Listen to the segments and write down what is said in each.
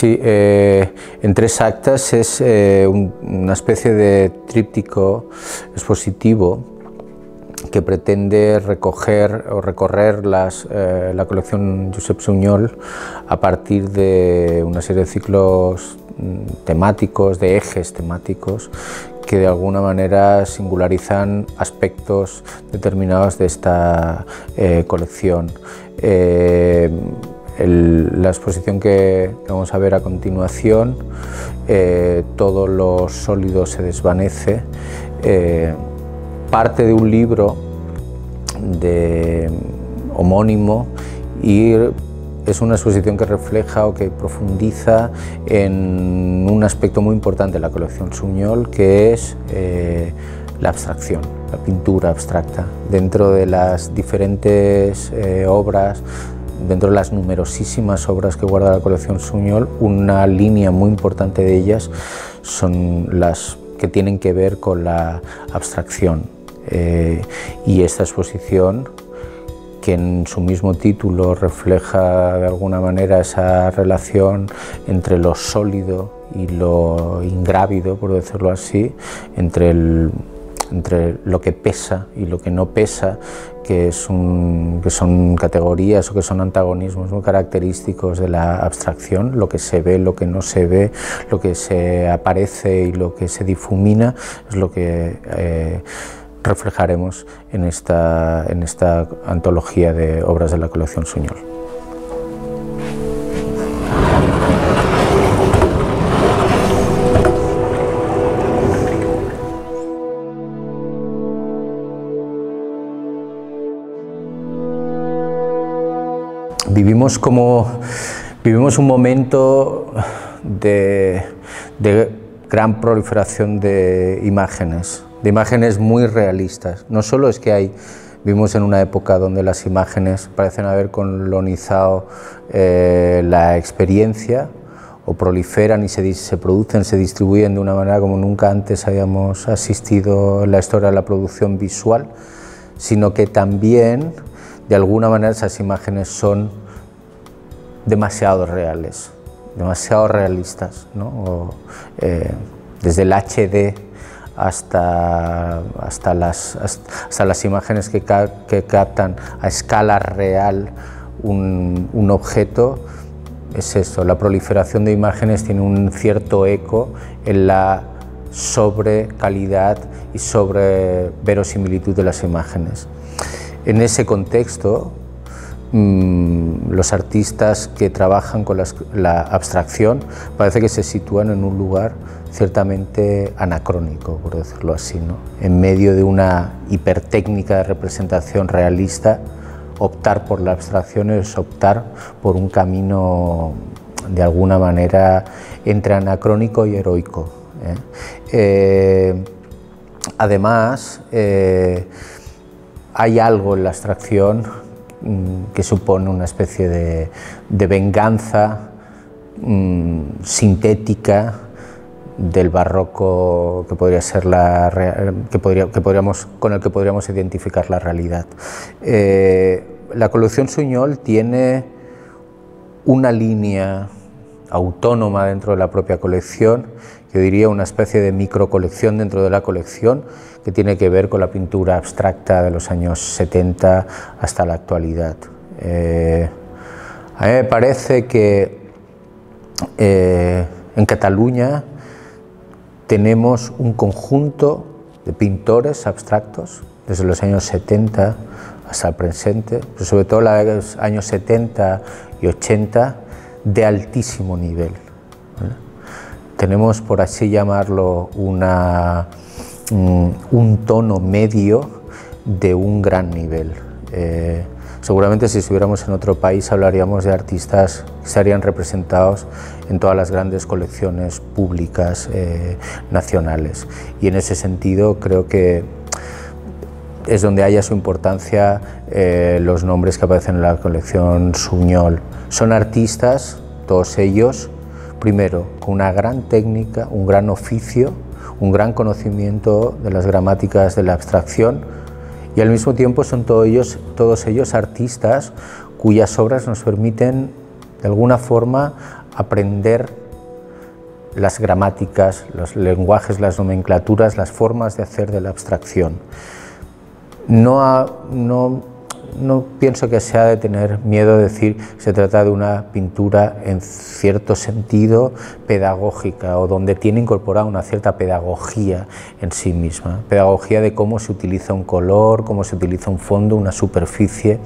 Sí, en 3 actas es una especie de tríptico expositivo que pretende recoger o recorrer la colección Josep Sunyol a partir de una serie de ciclos temáticos, de ejes temáticos, que de alguna manera singularizan aspectos determinados de esta colección. La exposición que vamos a ver a continuación, todo lo sólido se desvanece, parte de un libro homónimo, y es una exposición que refleja o que profundiza en un aspecto muy importante de la colección Sunyol, que es la abstracción, la pintura abstracta. Dentro de las diferentes obras, dentro de las numerosísimas obras que guarda la colección Sunyol, una línea muy importante de ellas son las que tienen que ver con la abstracción. Y esta exposición, que en su mismo título refleja de alguna manera esa relación entre lo sólido y lo ingrávido, por decirlo así, entre lo que pesa y lo que no pesa, que son categorías o que son antagonismos muy característicos de la abstracción, lo que se ve, lo que no se ve, lo que se aparece y lo que se difumina, es lo que reflejaremos en esta antología de obras de la colección Sunyol. Vivimos un momento de gran proliferación de imágenes muy realistas. No solo es que vivimos en una época donde las imágenes parecen haber colonizado la experiencia, o proliferan y se producen, se distribuyen de una manera como nunca antes habíamos asistido en la historia de la producción visual, sino que también, de alguna manera, esas imágenes son demasiado reales, demasiado realistas, ¿no? Desde el HD hasta las imágenes que captan a escala real un objeto. Es eso, la proliferación de imágenes tiene un cierto eco en la sobrecalidad y sobreverosimilitud de las imágenes. En ese contexto, los artistas que trabajan con la abstracción parece que se sitúan en un lugar ciertamente anacrónico, por decirlo así, ¿no? En medio de una hipertécnica de representación realista, optar por la abstracción es optar por un camino de alguna manera entre anacrónico y heroico, ¿eh? Además, hay algo en la abstracción que supone una especie de venganza sintética del barroco que podría ser con el que podríamos identificar la realidad. La colección Sunyol tiene una línea autónoma dentro de la propia colección, yo diría una especie de microcolección dentro de la colección, que tiene que ver con la pintura abstracta de los años 70 hasta la actualidad. A mí me parece que en Cataluña tenemos un conjunto de pintores abstractos desde los años 70 hasta el presente, pero sobre todo los años 70 y 80, de altísimo nivel, ¿vale? Tenemos, por así llamarlo, un tono medio de un gran nivel. Seguramente si estuviéramos en otro país hablaríamos de artistas que estarían representados en todas las grandes colecciones públicas nacionales, y en ese sentido creo que es donde haya su importancia los nombres que aparecen en la colección Sunyol. Son artistas, todos ellos, primero, con una gran técnica, un gran oficio, un gran conocimiento de las gramáticas de la abstracción, y al mismo tiempo son todos ellos artistas cuyas obras nos permiten de alguna forma aprender las gramáticas, los lenguajes, las nomenclaturas, las formas de hacer de la abstracción. No pienso que se ha de tener miedo de decir que se trata de una pintura en cierto sentido pedagógica o donde tiene incorporada una cierta pedagogía en sí misma, pedagogía de cómo se utiliza un color, cómo se utiliza un fondo, una superficie.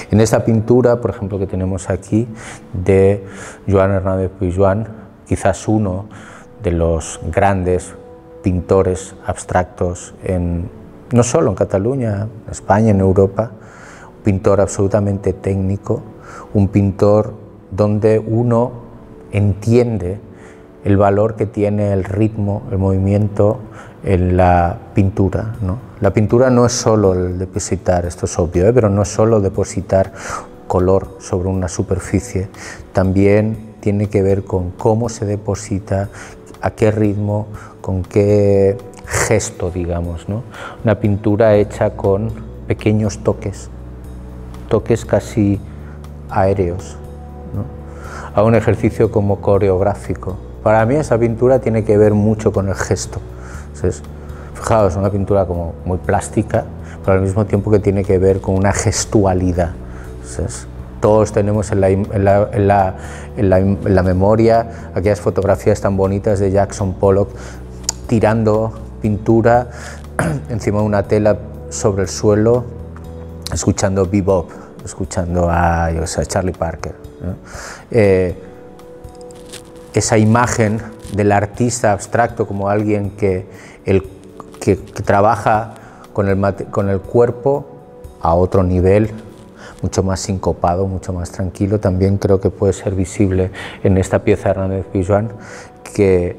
En esta pintura, por ejemplo, que tenemos aquí, de Joan Hernández Pijuan, quizás uno de los grandes pintores abstractos no solo en Cataluña, en España, en Europa, pintor absolutamente técnico, un pintor donde uno entiende el valor que tiene el ritmo, el movimiento en la pintura, ¿no? La pintura no es solo el depositar, esto es obvio, pero no es solo depositar color sobre una superficie, también tiene que ver con cómo se deposita, a qué ritmo, con qué gesto, digamos, ¿no? Una pintura hecha con pequeños toques casi aéreos, ¿no? A un ejercicio como coreográfico. Para mí esa pintura tiene que ver mucho con el gesto. Entonces, fijaos, es una pintura como muy plástica, pero al mismo tiempo que tiene que ver con una gestualidad. Entonces, todos tenemos en la memoria aquellas fotografías tan bonitas de Jackson Pollock tirando pintura encima de una tela sobre el suelo, escuchando bebop, escuchando a Charlie Parker, ¿no? Esa imagen del artista abstracto como alguien que trabaja con el cuerpo a otro nivel, mucho más sincopado, mucho más tranquilo, también creo que puede ser visible en esta pieza de Hernández Pijuan,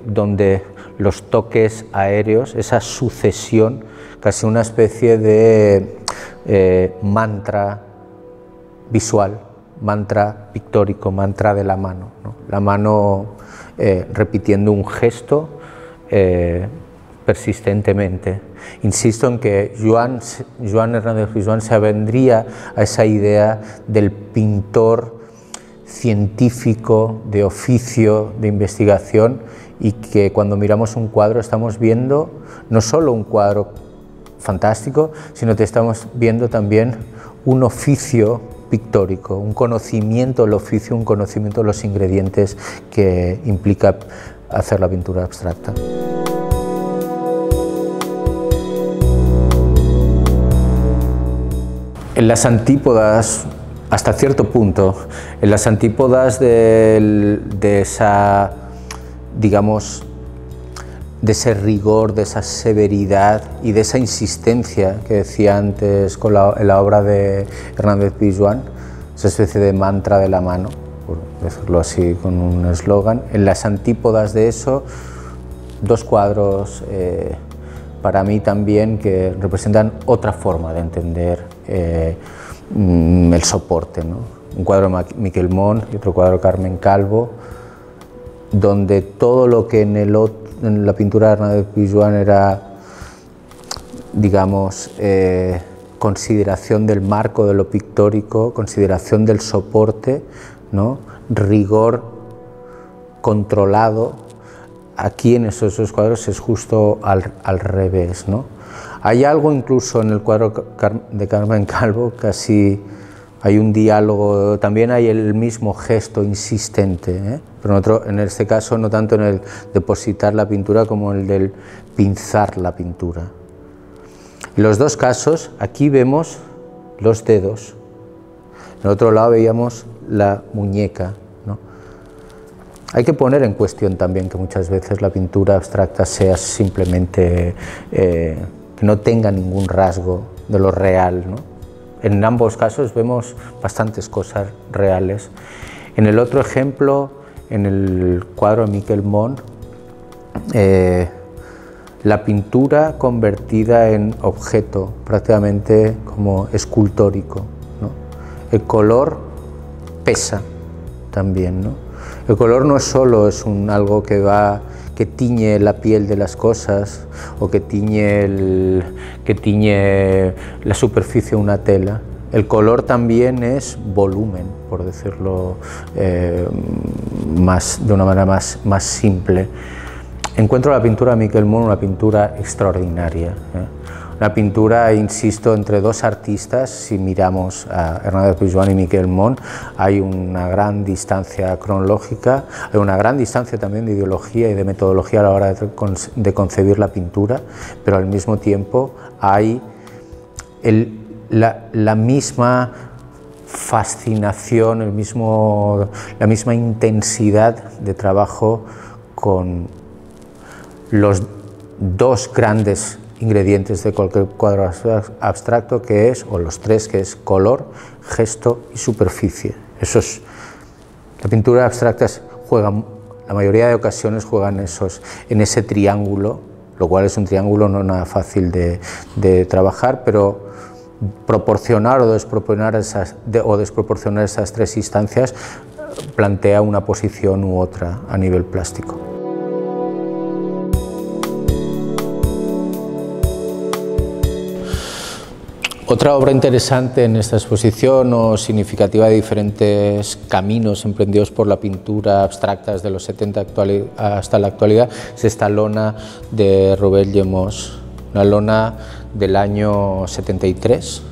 donde los toques aéreos, esa sucesión, casi una especie de mantra visual, mantra pictórico, mantra de la mano, ¿no? La mano repitiendo un gesto persistentemente. Insisto en que Joan Hernández Pijuan se avendría a esa idea del pintor científico, de oficio, de investigación, y que cuando miramos un cuadro estamos viendo no solo un cuadro fantástico, sino que estamos viendo también un oficio pictórico, un conocimiento del oficio, un conocimiento de los ingredientes que implica hacer la pintura abstracta. En las antípodas, hasta cierto punto, en las antípodas de esa, digamos, de ese rigor, de esa severidad y de esa insistencia que decía antes en la obra de Hernández Pijuan, esa especie de mantra de la mano, por decirlo así con un eslogan. En las antípodas de eso, dos cuadros para mí también que representan otra forma de entender el soporte, ¿no? Un cuadro de Miquel Mont y otro cuadro de Carmen Calvo, donde todo lo que en la pintura de Hernández Pijuan era, digamos, consideración del marco de lo pictórico, consideración del soporte, ¿no? Rigor controlado. Aquí en esos dos cuadros es justo al revés, ¿no? Hay algo incluso en el cuadro de Carmen Calvo, casi hay un diálogo, también hay el mismo gesto insistente, ¿eh? Pero en este caso no tanto en el depositar la pintura como en el del pinzar la pintura. En los dos casos, aquí vemos los dedos, en el otro lado veíamos la muñeca, ¿no? Hay que poner en cuestión también que muchas veces la pintura abstracta sea simplemente, que no tenga ningún rasgo de lo real, ¿no? En ambos casos vemos bastantes cosas reales. En el otro ejemplo, en el cuadro de Miquel Mont, la pintura convertida en objeto, prácticamente como escultórico, ¿no? El color pesa también, ¿no? El color no es solo algo que tiñe la piel de las cosas o que tiñe la superficie de una tela. El color también es volumen, por decirlo de una manera más simple. Encuentro la pintura de Miquel Mont una pintura extraordinaria. Una pintura, insisto, entre dos artistas. Si miramos a Hernández Pizjuán y Miquel Mont, hay una gran distancia cronológica, hay una gran distancia también de ideología y de metodología a la hora de concebir la pintura, pero al mismo tiempo hay la misma fascinación, la misma intensidad de trabajo con los dos grandes ingredientes de cualquier cuadro abstracto, que es, o los tres, que es color, gesto y superficie. La pintura abstracta la mayoría de ocasiones juega en ese triángulo, lo cual es un triángulo no nada fácil de trabajar, pero proporcionar o desproporcionar esas tres instancias plantea una posición u otra a nivel plástico. Otra obra interesante en esta exposición, o significativa, de diferentes caminos emprendidos por la pintura abstracta desde los 70 hasta la actualidad, es esta lona de Robert Llemós, una lona del año 73.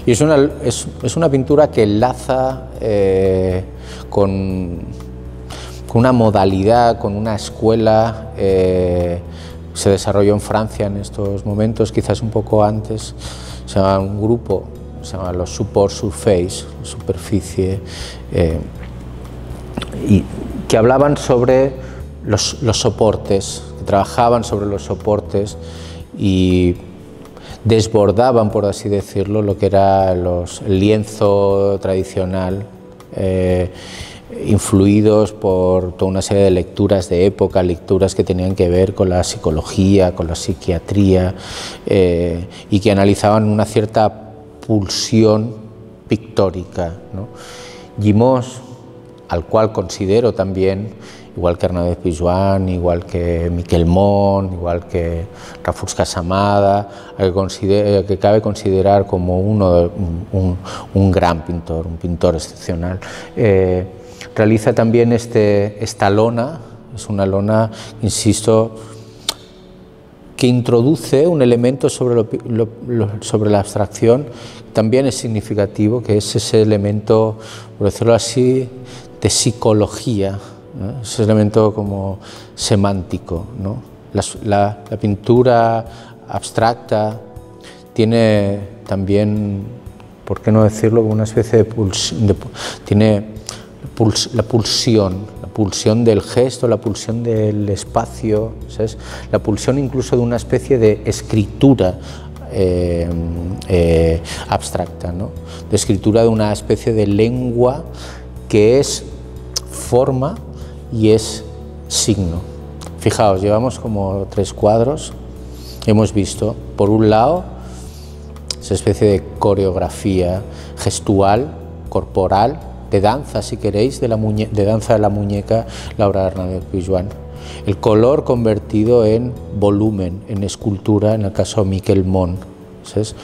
Y es una pintura que enlaza con una modalidad, con una escuela. Se desarrolló en Francia en estos momentos, quizás un poco antes. Se llama un grupo, se llama los Support Surface, superficie, y que hablaban sobre los soportes, que trabajaban sobre los soportes y desbordaban, por así decirlo, lo que era el lienzo tradicional, influidos por toda una serie de lecturas de época, lecturas que tenían que ver con la psicología, con la psiquiatría, y que analizaban una cierta pulsión pictórica, ¿no? Llemós, al cual considero también, igual que Hernández Pizjuán, igual que Miquel Mont, igual que Rafus Casamada, que cabe considerar como un gran pintor, un pintor excepcional. Realiza también esta lona, es una lona, insisto, que introduce un elemento sobre la abstracción, también es significativo, que es ese elemento, por decirlo así, de psicología, ¿no? Ese elemento como semántico, ¿no? La pintura abstracta tiene también, ¿por qué no decirlo?, una especie de tiene la pulsión del gesto, la pulsión del espacio, ¿sabes? La pulsión incluso de una especie de escritura abstracta, ¿no? De escritura de una especie de lengua que es forma y es signo. Fijaos, llevamos como 3 cuadros, hemos visto, por un lado, esa especie de coreografía gestual, corporal, de danza, si queréis, de danza de la muñeca, la obra de Hernández Pizjuán. El color convertido en volumen, en escultura, en el caso de Miquel Mont, ¿sabes?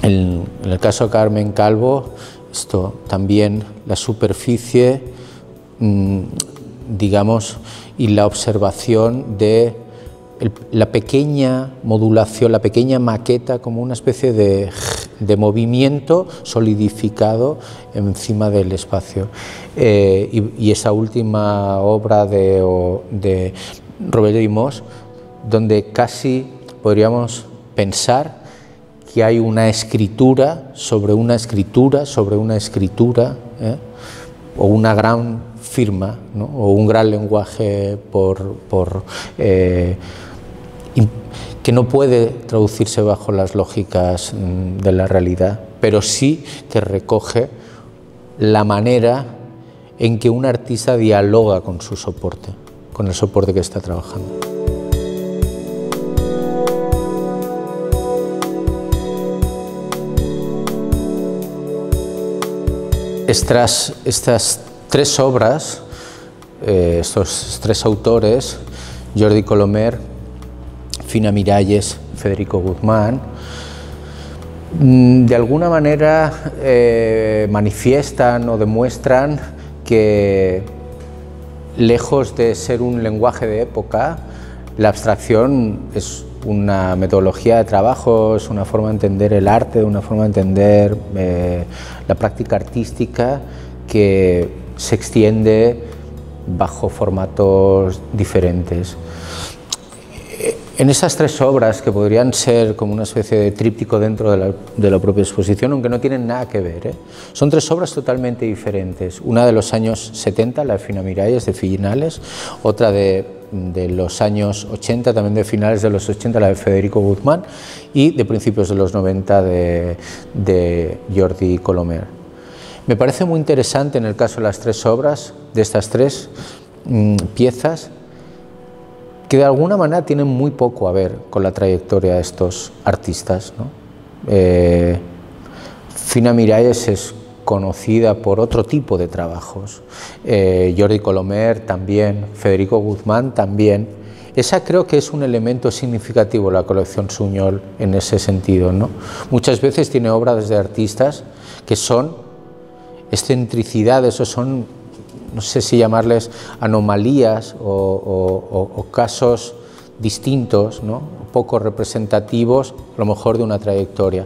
En el caso de Carmen Calvo, esto también, la superficie, digamos, y la observación de la pequeña modulación, la pequeña maqueta, como una especie de movimiento solidificado encima del espacio. Y esa última obra de Robert Llemós, donde casi podríamos pensar que hay una escritura sobre una escritura sobre una escritura, o una gran firma, ¿no? O un gran lenguaje que no puede traducirse bajo las lógicas de la realidad, pero sí que recoge la manera en que un artista dialoga con su soporte, con el soporte que está trabajando. Estas 3 obras, estos 3 autores, Jordi Colomer, Fina Miralles, Federico Guzmán, De alguna manera manifiestan o demuestran que, lejos de ser un lenguaje de época, la abstracción es una metodología de trabajo, es una forma de entender el arte, una forma de entender la práctica artística que se extiende bajo formatos diferentes. En esas tres obras, que podrían ser como una especie de tríptico dentro de la propia exposición, aunque no tienen nada que ver, son tres obras totalmente diferentes. Una de los años 70, la de Finamiralles, de finales, otra de los años 80, también de finales de los 80, la de Federico Guzmán, y de principios de los 90 de Jordi Colomer. Me parece muy interesante en el caso de las tres obras, de estas tres piezas, que de alguna manera tienen muy poco a ver con la trayectoria de estos artistas, ¿no? Finamiralles es conocida por otro tipo de trabajos, Jordi Colomer también, Federico Guzmán también. Esa creo que es un elemento significativo de la colección Suñol en ese sentido, ¿no? Muchas veces tiene obras de artistas que son excentricidades o son, no sé si llamarles anomalías o casos distintos, ¿no? Poco representativos, a lo mejor de una trayectoria.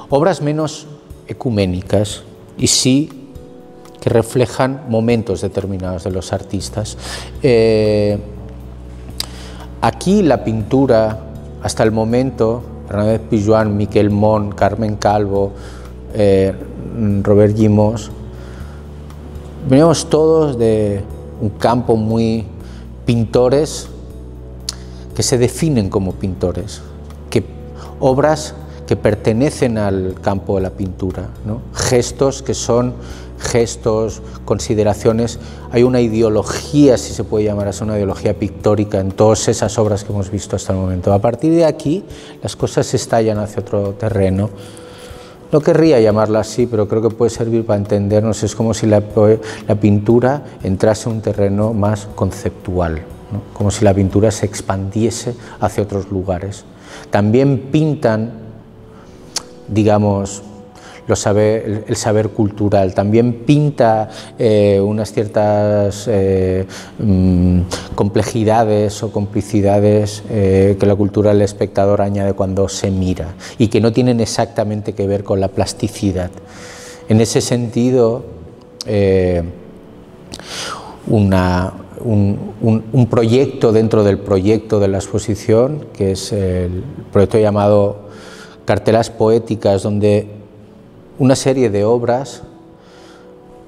Obras menos ecuménicas y sí que reflejan momentos determinados de los artistas. Aquí la pintura, hasta el momento, Bernadette Pijoan, Miquel Mont, Carmen Calvo, Robert Llimós, veníamos todos de un campo muy pintores que se definen como pintores, obras que pertenecen al campo de la pintura, ¿no? Gestos que son gestos, consideraciones. Hay una ideología, si se puede llamar así, una ideología pictórica en todas esas obras que hemos visto hasta el momento. A partir de aquí las cosas se estallan hacia otro terreno. No querría llamarla así, pero creo que puede servir para entendernos. Es como si la pintura entrase a un terreno más conceptual, ¿no? Como si la pintura se expandiese hacia otros lugares. También pintan, digamos, el saber cultural, también pinta unas ciertas complejidades o complicidades que la cultura del espectador añade cuando se mira y que no tienen exactamente que ver con la plasticidad. En ese sentido, un proyecto dentro del proyecto de la exposición, que es el proyecto llamado Cartelas Poéticas, donde una serie de obras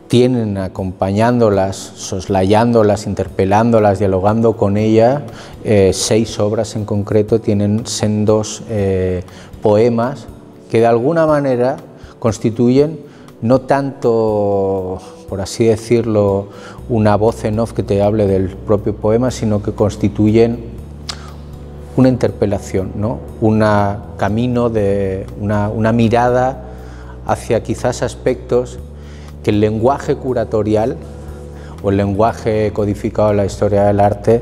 tienen acompañándolas, soslayándolas, interpelándolas, dialogando con ella. 6 obras en concreto tienen sendos poemas que de alguna manera constituyen no tanto, por así decirlo, una voz en off que te hable del propio poema, sino que constituyen una interpelación, ¿no? Un camino de una mirada hacia quizás aspectos que el lenguaje curatorial o el lenguaje codificado de la historia del arte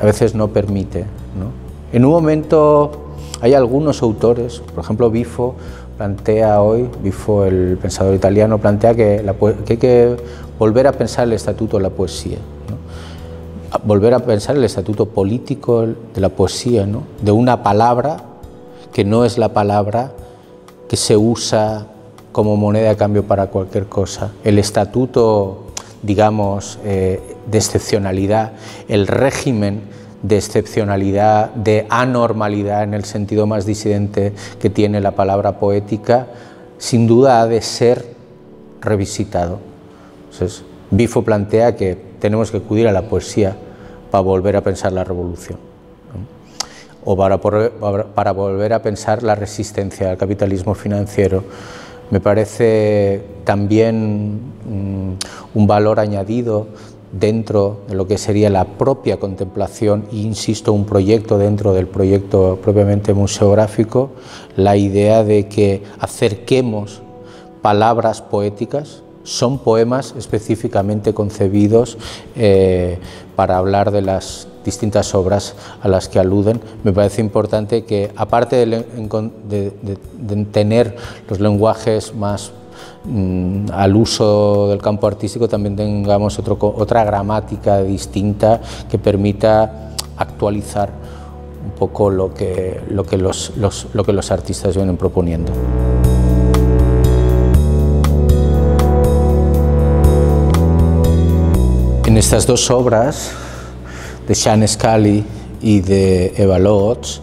a veces no permite, ¿no? En un momento hay algunos autores, por ejemplo Bifo plantea hoy, Bifo el pensador italiano, plantea que hay que volver a pensar el estatuto de la poesía, ¿no? Volver a pensar el estatuto político de la poesía, ¿no? De una palabra que no es la palabra que se usa como moneda de cambio para cualquier cosa. El estatuto, digamos, de excepcionalidad, el régimen de excepcionalidad, de anormalidad en el sentido más disidente que tiene la palabra poética, sin duda ha de ser revisitado. Entonces, Bifo plantea que tenemos que acudir a la poesía para volver a pensar la revolución, ¿no? O para volver a pensar la resistencia al capitalismo financiero. Me parece también un valor añadido dentro de lo que sería la propia contemplación, e insisto, un proyecto dentro del proyecto propiamente museográfico, la idea de que acerquemos palabras poéticas. Son poemas específicamente concebidos para hablar de las distintas obras a las que aluden, me parece importante que, aparte de tener los lenguajes más al uso del campo artístico, también tengamos otra gramática distinta que permita actualizar un poco lo que los artistas vienen proponiendo. En estas dos obras, de Sean Scully y de Eva Lotz,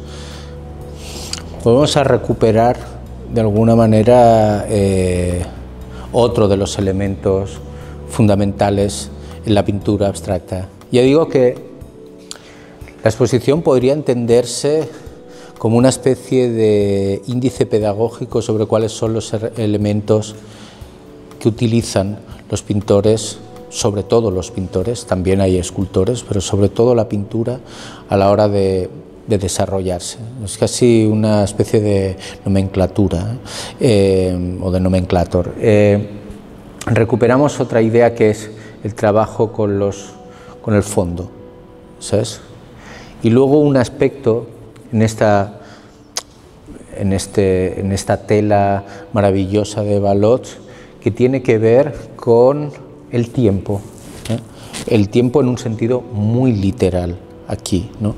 vamos a recuperar de alguna manera otro de los elementos fundamentales en la pintura abstracta. Ya digo que la exposición podría entenderse como una especie de índice pedagógico sobre cuáles son los elementos que utilizan los pintores, sobre todo los pintores, también hay escultores, pero sobre todo la pintura a la hora de desarrollarse. Es casi una especie de nomenclatura o de nomenclator. Recuperamos otra idea que es el trabajo con el fondo, ¿sabes? Y luego un aspecto en esta tela maravillosa de Eva Lotz que tiene que ver con el tiempo, ¿eh? El tiempo en un sentido muy literal aquí, ¿no?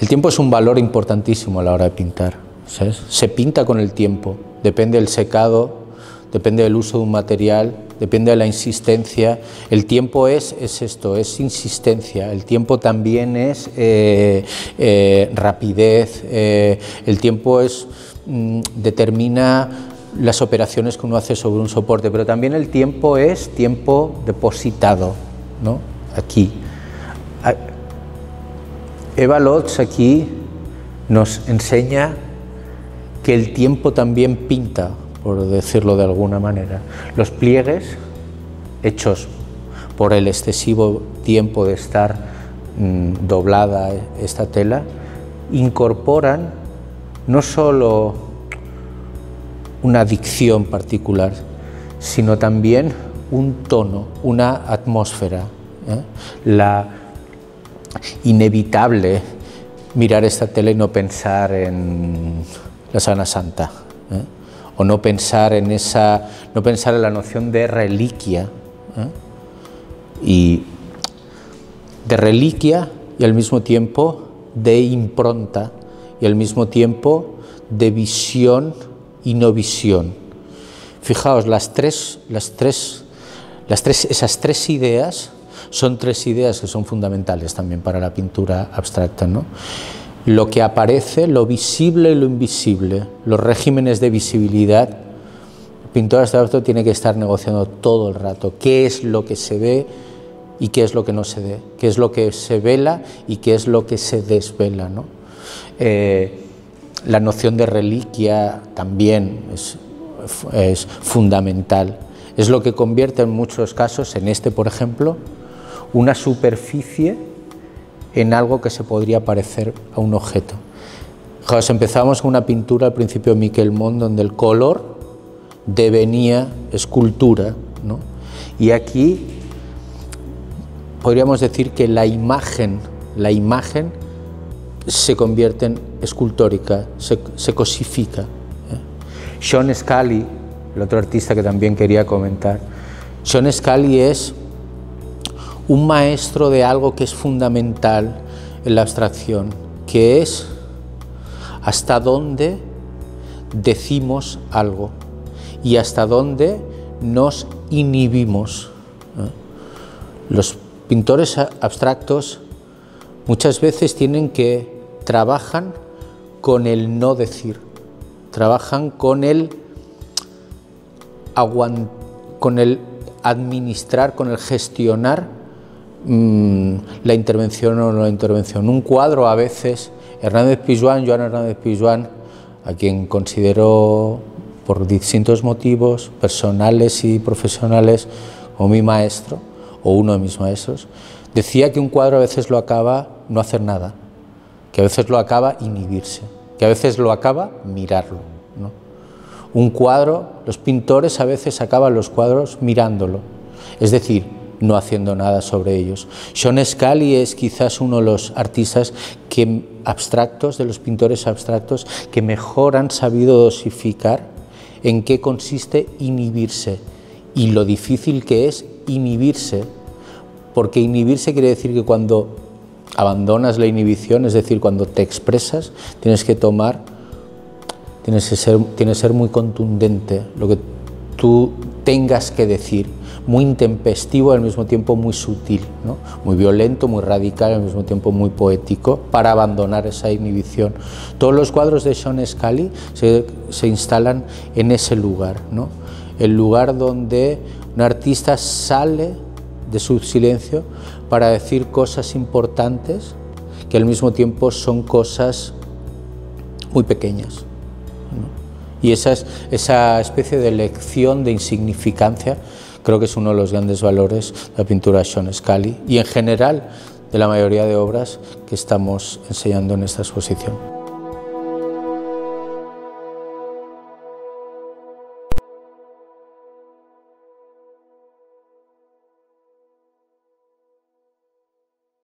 El tiempo es un valor importantísimo a la hora de pintar, ¿sabes? Se pinta con el tiempo, depende del secado, depende del uso de un material, depende de la insistencia. El tiempo es esto, es insistencia. El tiempo también es rapidez. El tiempo determina las operaciones que uno hace sobre un soporte, pero también el tiempo es tiempo depositado, ¿no? Aquí. Eva Lotz aquí nos enseña que el tiempo también pinta, por decirlo de alguna manera. Los pliegues hechos por el excesivo tiempo de estar doblada esta tela incorporan no solo una dicción particular, sino también un tono, una atmósfera, ¿eh? Inevitable mirar esta tela y no pensar en la Semana Santa, ¿eh? O no pensar en la noción de reliquia, ¿eh? Y de reliquia y al mismo tiempo de impronta y al mismo tiempo de visión y no visión. Fijaos, esas tres ideas son tres ideas que son fundamentales también para la pintura abstracta, ¿no? Lo que aparece, lo visible y lo invisible, los regímenes de visibilidad. El pintor abstracto tiene que estar negociando todo el rato qué es lo que se ve y qué es lo que no se ve, qué es lo que se vela y qué es lo que se desvela, ¿no? La noción de reliquia también es fundamental. Es lo que convierte en muchos casos, en este por ejemplo, una superficie en algo que se podría parecer a un objeto. Fijaos, empezamos con una pintura al principio de Miquel Mont donde el color devenía escultura, ¿no? Y aquí podríamos decir que la imagen se convierte en escultórica, se cosifica, ¿eh? Sean Scully, el otro artista que también quería comentar, Sean Scully es un maestro de algo que es fundamental en la abstracción, que es hasta dónde decimos algo y hasta dónde nos inhibimos, ¿eh? Los pintores abstractos muchas veces trabajan con el no decir, trabajan con el administrar, con el gestionar la intervención o no la intervención. Un cuadro a veces, Joan Hernández Pizjuán, a quien considero por distintos motivos personales y profesionales como mi maestro o uno de mis maestros, decía que un cuadro a veces lo acaba no hacer nada, que a veces lo acaba inhibirse, que a veces lo acaba mirarlo, ¿no? Un cuadro, los pintores a veces acaban los cuadros mirándolo, es decir, no haciendo nada sobre ellos. Sean Scully es quizás uno de los artistas abstractos, de los pintores abstractos, que mejor han sabido dosificar en qué consiste inhibirse y lo difícil que es inhibirse, porque inhibirse quiere decir que cuando abandonas la inhibición, es decir, cuando te expresas, tienes que ser muy contundente lo que tú tengas que decir, muy intempestivo y al mismo tiempo muy sutil, ¿no? Muy violento, muy radical y al mismo tiempo muy poético, para abandonar esa inhibición. Todos los cuadros de Sean Scully se instalan en ese lugar, ¿no? El lugar donde un artista sale de su silencio para decir cosas importantes que al mismo tiempo son cosas muy pequeñas, ¿no? Y esa especie de lección de insignificancia creo que es uno de los grandes valores de la pintura de Sean Scully y en general de la mayoría de obras que estamos enseñando en esta exposición.